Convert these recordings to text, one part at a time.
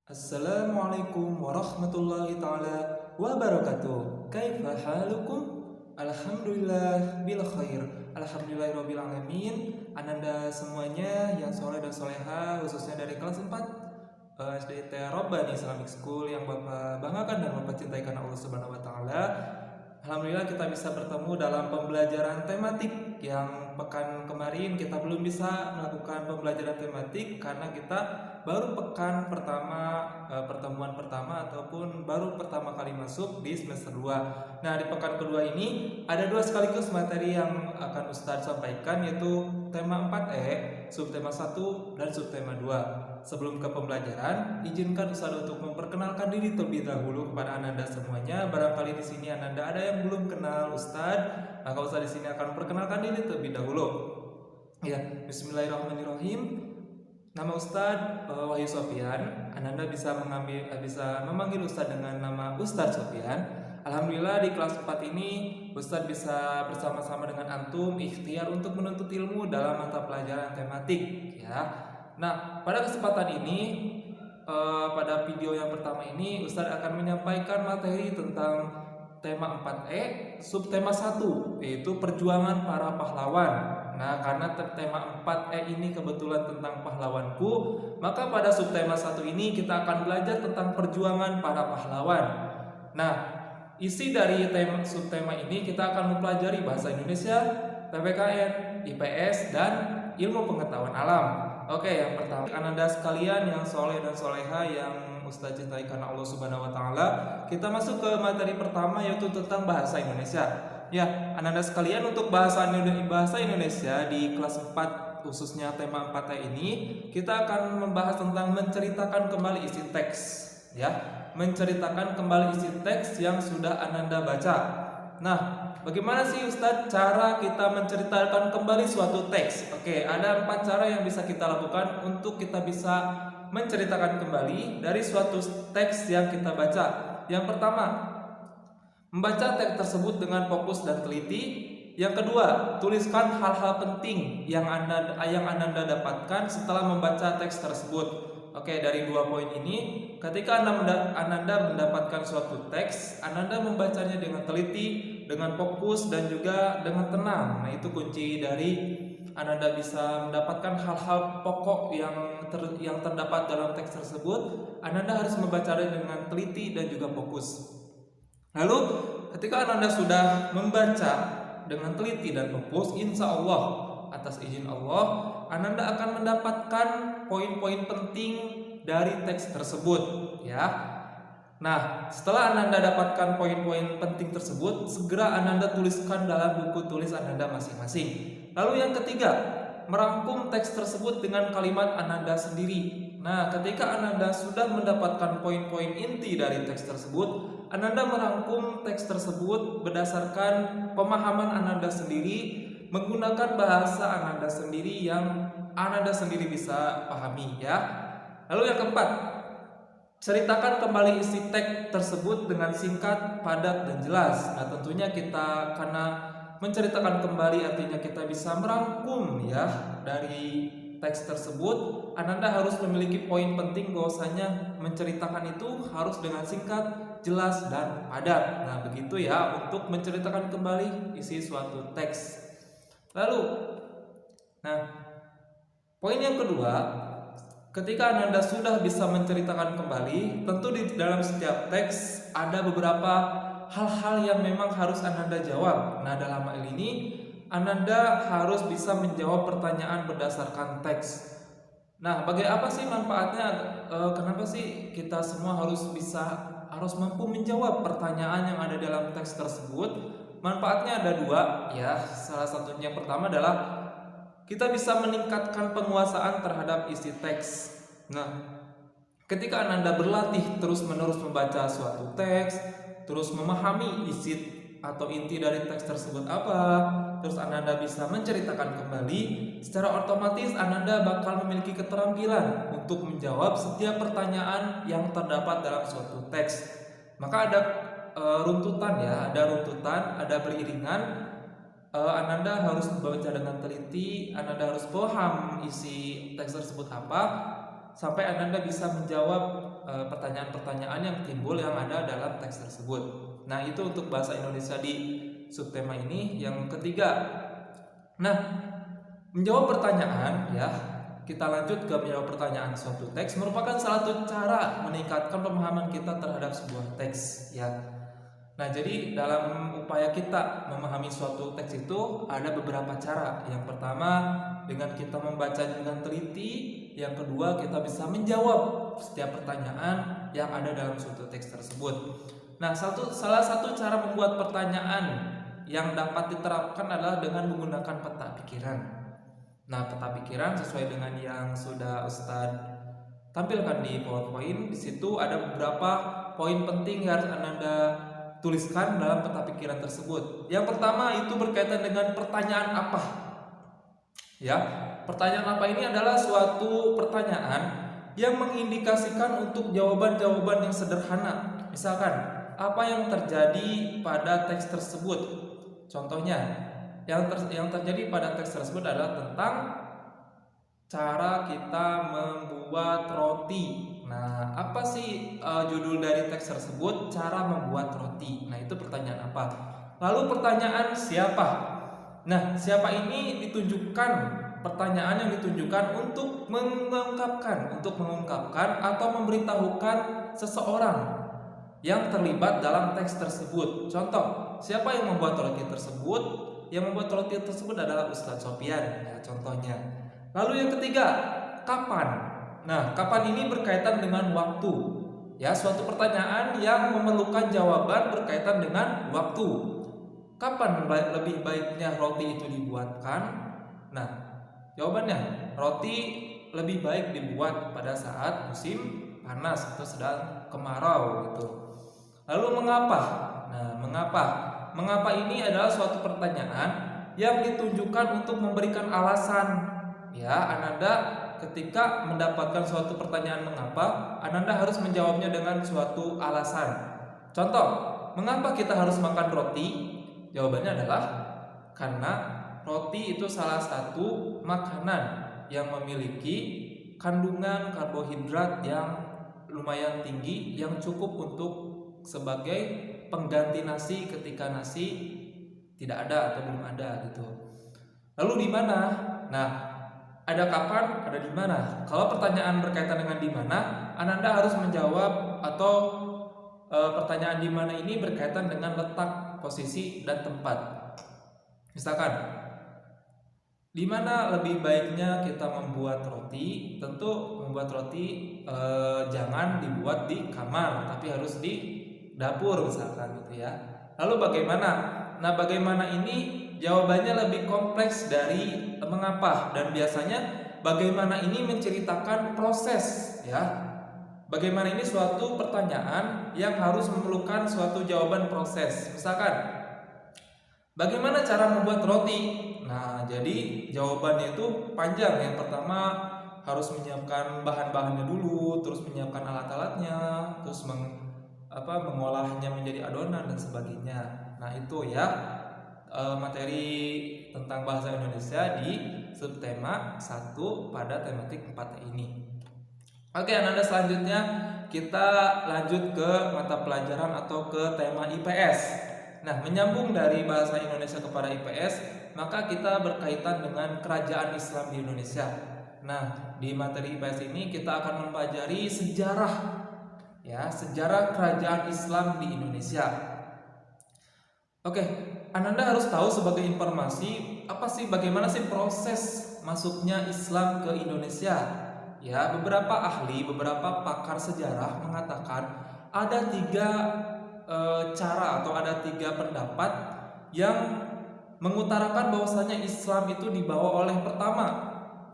Assalamualaikum warahmatullahi taala wabarakatuh. Kaifa halukum? Alhamdulillah bil khair. Alhamdulillahirabbil alamin. Ananda semuanya yang soleh dan soleha, khususnya dari kelas 4 SDT Robbani Islamic School yang Bapak banggakan dan Bapak cintai karena Allah Subhanahu wa taala. Alhamdulillah kita bisa bertemu dalam pembelajaran tematik yang pekan kemarin kita belum bisa melakukan pembelajaran tematik karena kita baru pekan pertama, pertemuan pertama ataupun baru pertama kali masuk di semester 2. Nah, di pekan kedua ini ada dua sekaligus materi yang akan Ustadz sampaikan, yaitu tema 4E, subtema 1 dan subtema 2. Sebelum ke pembelajaran, izinkan Ustadz untuk memperkenalkan diri terlebih dahulu kepada Ananda semuanya. Barangkali di sini Ananda ada yang belum kenal Ustadz, maka Ustadz di sini akan memperkenalkan diri terlebih dahulu. Ya, Bismillahirrahmanirrahim. Nama Ustadz Wahyu Sofyan. Ananda bisa memanggil Ustadz dengan nama Ustadz Sofyan. Alhamdulillah di kelas 4 ini Ustadz bisa bersama-sama dengan antum ikhtiar untuk menuntut ilmu dalam mata pelajaran tematik, ya. Nah, pada kesempatan ini pada video yang pertama ini Ustadz akan menyampaikan materi tentang tema 4E, subtema 1, yaitu perjuangan para pahlawan. Nah, karena tema 4E ini kebetulan tentang pahlawanku, maka pada subtema 1 ini kita akan belajar tentang perjuangan para pahlawan. Nah, isi dari subtema ini kita akan mempelajari bahasa Indonesia, PPKN, IPS, dan ilmu pengetahuan alam. Oke, yang pertama, Ananda sekalian yang soleh dan soleha yang Ustadz cintai karena Allah Subhanahu wa taala, kita masuk ke materi pertama, yaitu tentang bahasa Indonesia. Ya, Ananda sekalian, untuk bahasa Indonesia di kelas 4 khususnya tema 4 ini kita akan membahas tentang menceritakan kembali isi teks, ya. Menceritakan kembali isi teks yang sudah Ananda baca. Nah, bagaimana sih Ustadz cara kita menceritakan kembali suatu teks? Oke, ada 4 cara yang bisa kita lakukan untuk kita bisa menceritakan kembali dari suatu teks yang kita baca. Yang pertama, membaca teks tersebut dengan fokus dan teliti. Yang kedua, tuliskan hal-hal penting yang Ananda dapatkan setelah membaca teks tersebut. Oke, dari 2 poin ini, ketika Ananda mendapatkan suatu teks, Ananda membacanya dengan teliti, dengan fokus, dan juga dengan tenang. Nah, itu kunci dari Ananda bisa mendapatkan hal-hal pokok yang terdapat dalam teks tersebut. Ananda harus membacanya dengan teliti dan juga fokus. Lalu, ketika Ananda sudah membaca dengan teliti dan fokus, insya Allah, atas izin Allah, Ananda akan mendapatkan poin-poin penting dari teks tersebut, ya. Nah, setelah Ananda dapatkan poin-poin penting tersebut, segera Ananda tuliskan dalam buku tulis Ananda masing-masing. Lalu yang ketiga, merangkum teks tersebut dengan kalimat Ananda sendiri. Nah, ketika Ananda sudah mendapatkan poin-poin inti dari teks tersebut, Ananda merangkum teks tersebut berdasarkan pemahaman Ananda sendiri, menggunakan bahasa Ananda sendiri yang Ananda sendiri bisa pahami, ya. Lalu yang keempat, ceritakan kembali isi teks tersebut dengan singkat, padat, dan jelas. Nah, tentunya kita karena menceritakan kembali artinya kita bisa merangkum, ya, dari teks tersebut. Ananda harus memiliki poin penting bahwasanya menceritakan itu harus dengan singkat, jelas, dan padat. Nah, begitu ya untuk menceritakan kembali isi suatu teks. Lalu, nah, poin yang kedua, ketika Ananda sudah bisa menceritakan kembali, tentu di dalam setiap teks ada beberapa hal-hal yang memang harus Ananda jawab. Nah, dalam hal ini Ananda harus bisa menjawab pertanyaan berdasarkan teks. Nah, apa sih manfaatnya? Kenapa sih kita semua harus mampu menjawab pertanyaan yang ada dalam teks tersebut? Manfaatnya ada 2, ya. Salah satunya yang pertama adalah kita bisa meningkatkan penguasaan terhadap isi teks. Nah, ketika Ananda berlatih terus-menerus membaca suatu teks, terus memahami isi atau inti dari teks tersebut apa, terus Ananda bisa menceritakan kembali, secara otomatis Ananda bakal memiliki keterampilan untuk menjawab setiap pertanyaan yang terdapat dalam suatu teks. Maka ada runtutan, ya, ada beriringan. Ananda harus membaca dengan teliti, Ananda harus paham isi teks tersebut apa, sampai Ananda bisa menjawab pertanyaan-pertanyaan yang timbul yang ada dalam teks tersebut. Nah, itu untuk bahasa Indonesia di subtema ini. Yang ketiga, nah, menjawab pertanyaan ya. Kita lanjut ke menjawab pertanyaan suatu teks merupakan salah satu cara meningkatkan pemahaman kita terhadap sebuah teks ya. Nah, jadi dalam upaya kita memahami suatu teks itu ada beberapa cara. Yang pertama, dengan kita membaca dengan teliti. Yang kedua, kita bisa menjawab setiap pertanyaan yang ada dalam suatu teks tersebut. Nah, salah satu cara membuat pertanyaan yang dapat diterapkan adalah dengan menggunakan peta pikiran. Nah, peta pikiran sesuai dengan yang sudah Ustadz tampilkan di PowerPoint. Di situ ada beberapa poin penting yang harus Anda tuliskan dalam peta pikiran tersebut. Yang pertama itu berkaitan dengan pertanyaan apa. Ya, pertanyaan apa ini adalah suatu pertanyaan yang mengindikasikan untuk jawaban-jawaban yang sederhana. Misalkan, apa yang terjadi pada teks tersebut? Contohnya, yang terjadi pada teks tersebut adalah tentang cara kita membuat roti. Nah, apa sih judul dari teks tersebut? Cara membuat roti. Nah, itu pertanyaan apa? Lalu pertanyaan siapa? Nah, siapa ini ditunjukkan, pertanyaan yang ditunjukkan untuk mengungkapkan atau memberitahukan seseorang yang terlibat dalam teks tersebut. Contoh, siapa yang membuat roti tersebut? Yang membuat roti tersebut adalah Ustadz Sofyan ya, contohnya. Lalu yang ketiga, kapan? Nah, kapan ini berkaitan dengan waktu. Ya, suatu pertanyaan yang memerlukan jawaban berkaitan dengan waktu. Kapan lebih baiknya roti itu dibuatkan? Nah, jawabannya, roti lebih baik dibuat pada saat musim panas atau sedang kemarau gitu. Lalu mengapa? Nah, mengapa ini adalah suatu pertanyaan yang ditunjukkan untuk memberikan alasan. Ya, Ananda ketika mendapatkan suatu pertanyaan mengapa, Ananda harus menjawabnya dengan suatu alasan. Contoh, mengapa kita harus makan roti? Jawabannya adalah karena roti itu salah satu makanan yang memiliki kandungan karbohidrat yang lumayan tinggi, yang cukup untuk sebagai pengganti nasi ketika nasi tidak ada atau belum ada gitu. Lalu di mana? Nah, ada kapan, ada di mana. Kalau pertanyaan berkaitan dengan di mana, Ananda harus menjawab atau pertanyaan di mana ini berkaitan dengan letak, posisi dan tempat. Misalkan, di mana lebih baiknya kita membuat roti? Tentu membuat roti jangan dibuat di kamar, tapi harus di dapur misalkan gitu ya. Lalu bagaimana? Nah, bagaimana ini jawabannya lebih kompleks dari mengapa, dan biasanya bagaimana ini menceritakan proses ya. Bagaimana ini suatu pertanyaan yang harus memerlukan suatu jawaban proses. Misalkan, bagaimana cara membuat roti? Nah, jadi jawabannya itu panjang. Yang pertama harus menyiapkan bahan-bahannya dulu, terus menyiapkan alat-alatnya, terus mengolahnya menjadi adonan dan sebagainya. Nah, itu ya materi tentang bahasa Indonesia di subtema 1 pada tematik 4 ini. Oke, Ananda, selanjutnya kita lanjut ke mata pelajaran atau ke tema IPS. Nah, menyambung dari bahasa Indonesia kepada IPS, maka kita berkaitan dengan kerajaan Islam di Indonesia. Nah, di materi IPS ini kita akan mempelajari sejarah ya, sejarah kerajaan Islam di Indonesia. Oke, Ananda harus tahu sebagai informasi bagaimana sih proses masuknya Islam ke Indonesia. Ya, beberapa ahli, beberapa pakar sejarah mengatakan ada 3 cara atau ada 3 pendapat yang mengutarakan bahwasanya Islam itu dibawa oleh pertama,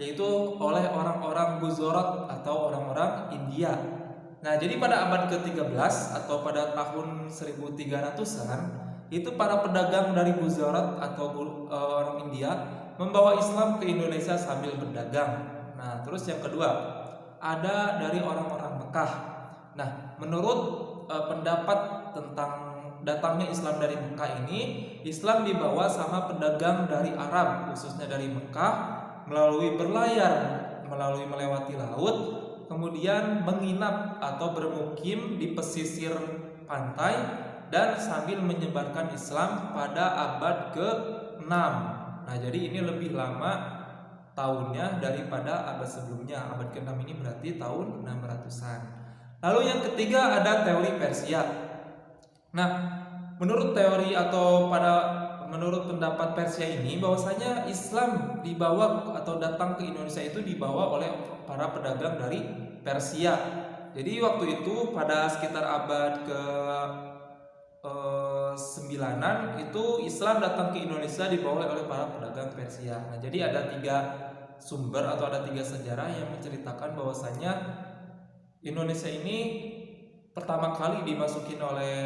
yaitu oleh orang-orang Gujarat atau orang-orang India. Nah, jadi pada abad ke-13 atau pada tahun 1300-an, itu para pedagang dari Gujarat atau orang India membawa Islam ke Indonesia sambil berdagang. Nah, terus yang kedua, ada dari orang-orang Mekah. Nah, menurut pendapat tentang datangnya Islam dari Mekah ini, Islam dibawa sama pedagang dari Arab, khususnya dari Mekah, melalui berlayar, melewati laut, kemudian menginap atau bermukim di pesisir pantai dan sambil menyebarkan Islam pada abad ke-6. Nah, jadi ini lebih lama tahunnya daripada abad sebelumnya. Abad ke-6 ini berarti tahun 600-an. Lalu yang ketiga ada teori Persia. Nah, menurut teori atau menurut pendapat Persia ini bahwasanya Islam dibawa atau datang ke Indonesia itu dibawa oleh para pedagang dari Persia. Jadi waktu itu pada sekitar abad ke 9-an itu Islam datang ke Indonesia dibawa oleh para pedagang Persia. Nah, jadi ada 3 sumber atau ada 3 sejarah yang menceritakan bahwasanya Indonesia ini pertama kali dimasukin oleh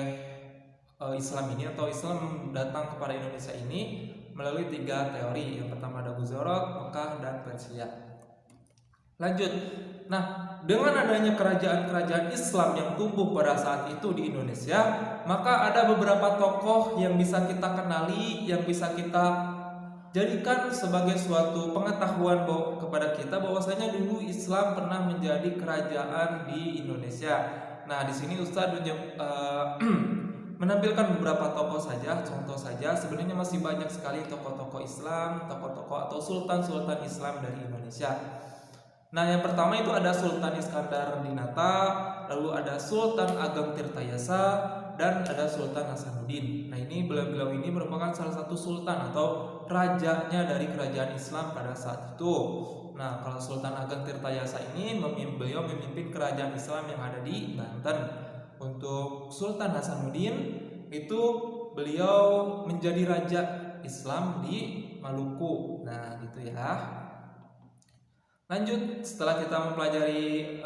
Islam ini atau Islam datang kepada Indonesia ini melalui 3 teori. Yang pertama ada Guzarat, Mekah, dan Persia. Lanjut. Nah, dengan adanya kerajaan-kerajaan Islam yang tumbuh pada saat itu di Indonesia, maka ada beberapa tokoh yang bisa kita kenali, yang bisa kita jadikan sebagai suatu pengetahuan kepada kita bahwasanya dulu Islam pernah menjadi kerajaan di Indonesia. Nah, di sini Ustadz menampilkan beberapa tokoh saja, contoh saja. Sebenarnya masih banyak sekali tokoh-tokoh Islam, tokoh-tokoh atau sultan-sultan Islam dari Indonesia. Nah, yang pertama itu ada Sultan Iskandar Dinata, lalu ada Sultan Ageng Tirtayasa, dan ada Sultan Hasanuddin. Nah, ini beliau ini merupakan salah satu sultan atau rajanya dari kerajaan Islam pada saat itu. Nah, kalau Sultan Ageng Tirtayasa ini beliau memimpin kerajaan Islam yang ada di Banten. Untuk Sultan Hasanuddin itu beliau menjadi raja Islam di Maluku. Nah, gitu ya. Lanjut, setelah kita mempelajari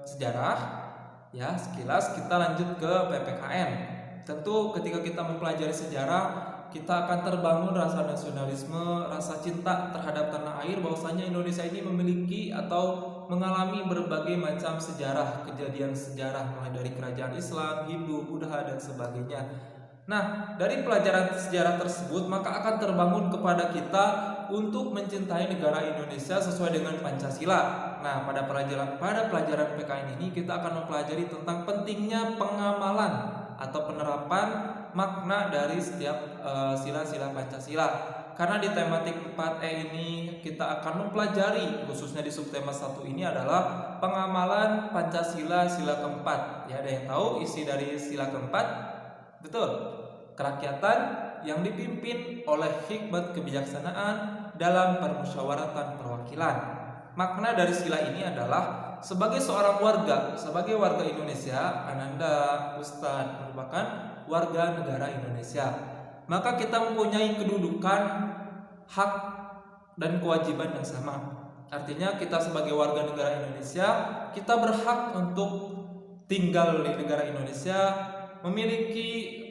sejarah, ya sekilas kita lanjut ke PPKN. Tentu ketika kita mempelajari sejarah, kita akan terbangun rasa nasionalisme, rasa cinta terhadap tanah air, bahwasanya Indonesia ini memiliki atau mengalami berbagai macam sejarah, kejadian sejarah mulai dari kerajaan Islam, Hindu, Buddha, dan sebagainya. Nah, dari pelajaran sejarah tersebut maka akan terbangun kepada kita untuk mencintai negara Indonesia sesuai dengan Pancasila. Nah, pada pelajaran PKN ini kita akan mempelajari tentang pentingnya pengamalan atau penerapan makna dari setiap sila-sila Pancasila. Karena di tematik 4E ini kita akan mempelajari, khususnya di subtema 1 ini adalah pengamalan Pancasila sila keempat. Ya, ada yang tahu isi dari sila keempat? Betul, kerakyatan yang dipimpin oleh hikmat kebijaksanaan dalam permusyawaratan perwakilan. Makna dari sila ini adalah sebagai seorang warga, sebagai warga Indonesia, Ananda Ustadz merupakan warga negara Indonesia. Maka kita mempunyai kedudukan, hak, dan kewajiban yang sama. Artinya kita sebagai warga negara Indonesia, kita berhak untuk tinggal di negara Indonesia, memiliki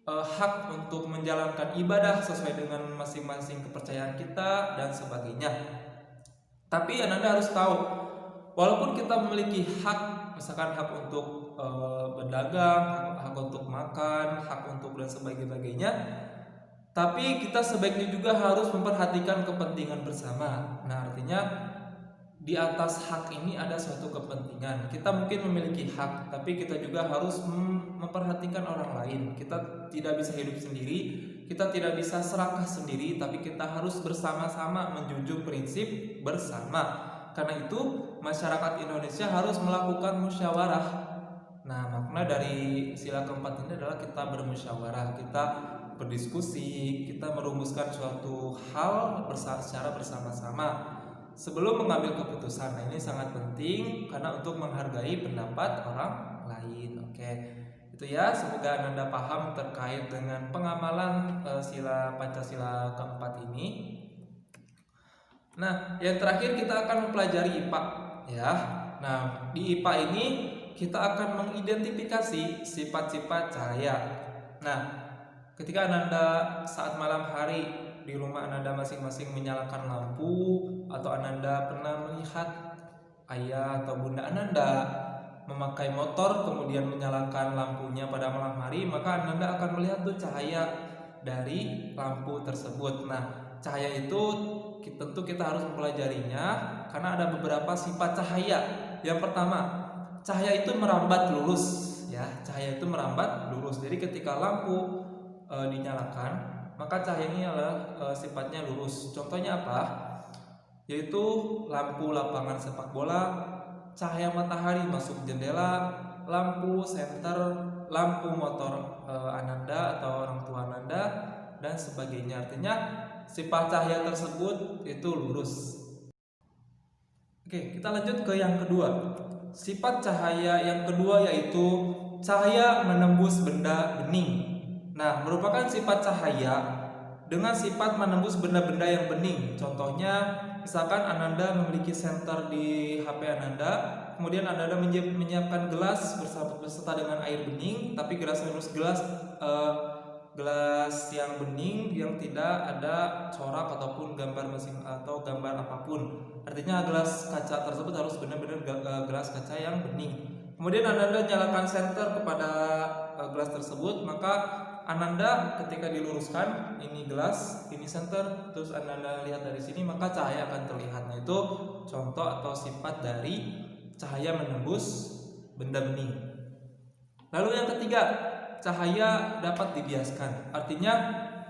hak untuk menjalankan ibadah sesuai dengan masing-masing kepercayaan kita dan sebagainya. Tapi Anda harus tahu, walaupun kita memiliki hak, misalkan hak untuk berdagang, hak untuk makan, hak untuk dan sebagainya, tapi kita sebaiknya juga harus memperhatikan kepentingan bersama. Nah, artinya di atas hak ini ada suatu kepentingan. Kita mungkin memiliki hak, tapi kita juga harus memperhatikan orang lain. Kita tidak bisa hidup sendiri, kita tidak bisa serakah sendiri, tapi kita harus bersama-sama menjunjung prinsip bersama. Karena itu masyarakat Indonesia harus melakukan musyawarah. Nah, makna dari sila keempat ini adalah kita bermusyawarah, kita berdiskusi, kita merumuskan suatu hal secara bersama-sama sebelum mengambil keputusan. Nah, ini sangat penting karena untuk menghargai pendapat orang lain. Oke, itu ya. Semoga Anda paham terkait dengan pengamalan sila Pancasila keempat ini. Nah, yang terakhir kita akan mempelajari IPA, ya. Nah, di IPA ini kita akan mengidentifikasi sifat-sifat cahaya. Nah, ketika Anda saat malam hari di rumah Anda masing-masing menyalakan lampu, atau Anda pernah melihat ayah atau bunda Anda memakai motor kemudian menyalakan lampunya pada malam hari, maka Anda akan melihat tuh cahaya dari lampu tersebut. Nah, cahaya itu tentu kita harus mempelajarinya karena ada beberapa sifat cahaya Yang pertama, cahaya itu merambat lurus ya. Cahaya itu merambat lurus. Jadi ketika lampu dinyalakan, maka cahaya ini adalah sifatnya lurus. Contohnya apa? Yaitu lampu lapangan sepak bola, cahaya matahari masuk jendela, lampu senter, lampu motor Ananda atau orang tua Ananda, dan sebagainya. Artinya sifat cahaya tersebut itu lurus. Oke, kita lanjut ke yang kedua. Sifat cahaya yang kedua yaitu cahaya menembus benda bening. Nah, merupakan sifat cahaya dengan sifat menembus benda-benda yang bening. Contohnya, misalkan Ananda memiliki senter di HP Ananda, kemudian Ananda menyiapkan gelas beserta dengan air bening, tapi gelasnya harus gelas yang bening yang tidak ada corak ataupun gambar mesin atau gambar apapun. Artinya gelas kaca tersebut harus benar-benar gelas kaca yang bening. Kemudian Ananda nyalakan senter kepada gelas tersebut, maka Ananda ketika diluruskan ini gelas, ini senter, terus Ananda lihat dari sini, maka cahaya akan terlihat. Nah, itu contoh atau sifat dari cahaya menembus benda bening. Lalu yang ketiga, cahaya dapat dibiaskan. Artinya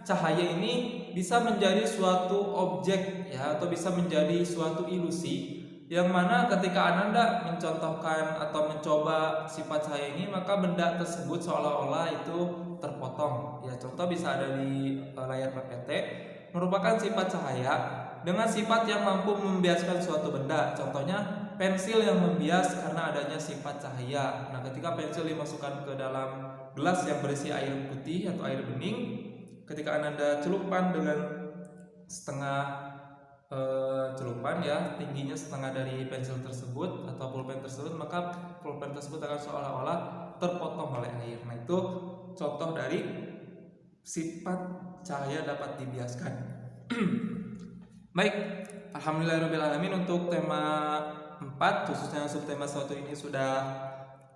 cahaya ini bisa menjadi suatu objek ya, atau bisa menjadi suatu ilusi yang mana ketika Ananda mencontohkan atau mencoba sifat cahaya ini, maka benda tersebut seolah-olah itu terpotong ya. Contoh bisa ada di layar PPT, merupakan sifat cahaya dengan sifat yang mampu membiaskan suatu benda. Contohnya pensil yang membias karena adanya sifat cahaya. Nah, ketika pensil dimasukkan ke dalam gelas yang berisi air putih atau air bening, ketika Ananda celupkan dengan setengah celupan ya, tingginya setengah dari pensil tersebut atau pulpen tersebut, maka pulpen tersebut akan seolah-olah terpotong oleh air. Nah, itu contoh dari sifat cahaya dapat dibiaskan. Baik, alhamdulillahirobbilalamin, untuk tema 4 khususnya subtema 1 ini sudah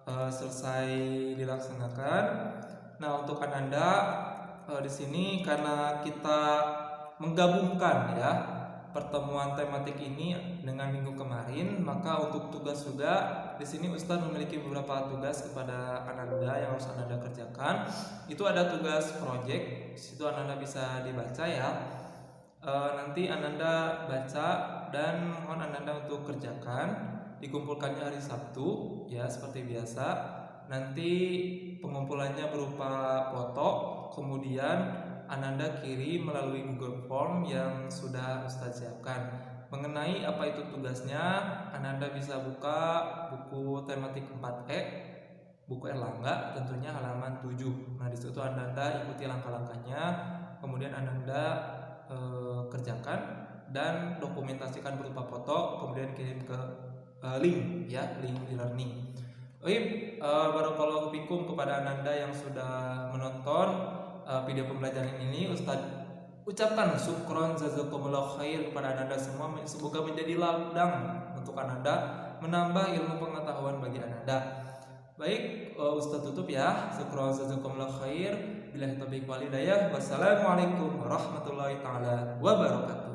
selesai dilaksanakan. Nah, untuk Ananda di sini karena kita menggabungkan ya pertemuan tematik ini dengan minggu kemarin, maka untuk tugas juga di sini Ustadz memiliki beberapa tugas kepada Ananda yang harus Ananda kerjakan. Itu ada tugas project, situ Ananda bisa dibaca ya. Nanti Ananda baca dan mohon Ananda untuk kerjakan. Dikumpulkannya hari Sabtu ya, seperti biasa. Nanti pengumpulannya berupa foto, kemudian Ananda kirim melalui Google Form yang sudah Ustadz siapkan. Mengenai apa itu tugasnya, Ananda bisa buka buku tematik 4E, buku Erlangga, tentunya halaman 7. Nah, di situ Ananda ikuti langkah-langkahnya, kemudian Ananda kerjakan dan dokumentasikan berupa foto, kemudian kirim ke link ya, link e-learning. Barakallahu fikum kepada Ananda yang sudah menonton video pembelajaran ini. Ustadz ucapkan syukron jazakumullah khair kepada Ananda semua. Semoga menjadi ladang untuk Ananda, menambah ilmu pengetahuan bagi Ananda. Baik, Ustadz tutup ya. Syukron jazakumullah khair. Billahi taufiq wal hidayah. Wassalamualaikum warahmatullahi taala wabarakatuh.